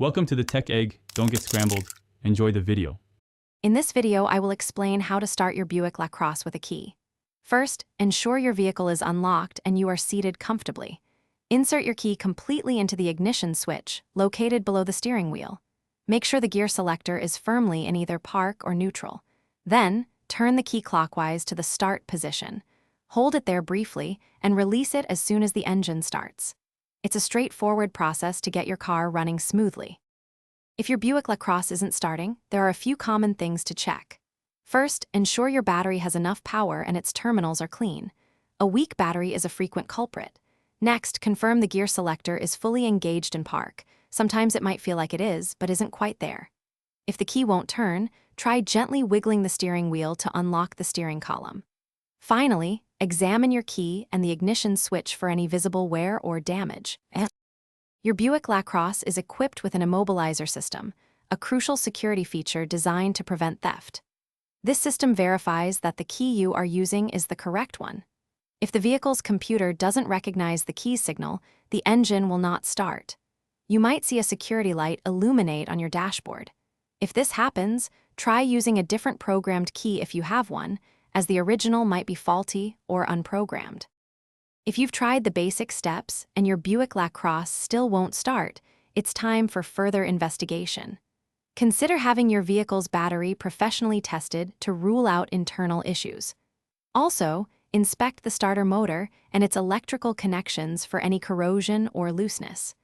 Welcome to the Tech Egg. Don't get scrambled. Enjoy the video. In this video, I will explain how to start your Buick Lacrosse with a key. First, ensure your vehicle is unlocked and you are seated comfortably. Insert your key completely into the ignition switch, located below the steering wheel. Make sure the gear selector is firmly in either park or neutral. Then, turn the key clockwise to the start position. Hold it there briefly and release it as soon as the engine starts. It's a straightforward process to get your car running smoothly. If your Buick Lacrosse isn't starting, there are a few common things to check. First, ensure your battery has enough power and its terminals are clean. A weak battery is a frequent culprit. Next, confirm the gear selector is fully engaged in park. Sometimes it might feel like it is, but isn't quite there. If the key won't turn, try gently wiggling the steering wheel to unlock the steering column. Finally, examine your key and the ignition switch for any visible wear or damage. Your Buick Lacrosse is equipped with an immobilizer system, a crucial security feature designed to prevent theft. This system verifies that the key you are using is the correct one. If the vehicle's computer doesn't recognize the key signal, the engine will not start. You might see a security light illuminate on your dashboard. If this happens, try using a different programmed key if you have one, as the original might be faulty or unprogrammed. If you've tried the basic steps and your Buick Lacrosse still won't start, it's time for further investigation. Consider having your vehicle's battery professionally tested to rule out internal issues. Also, inspect the starter motor and its electrical connections for any corrosion or looseness.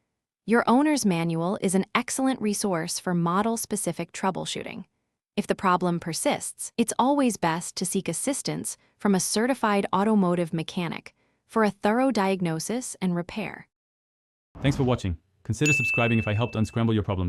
Your owner's manual is an excellent resource for model-specific troubleshooting. If the problem persists, it's always best to seek assistance from a certified automotive mechanic for a thorough diagnosis and repair. Thanks for watching. Consider subscribing if I helped unscramble your problems.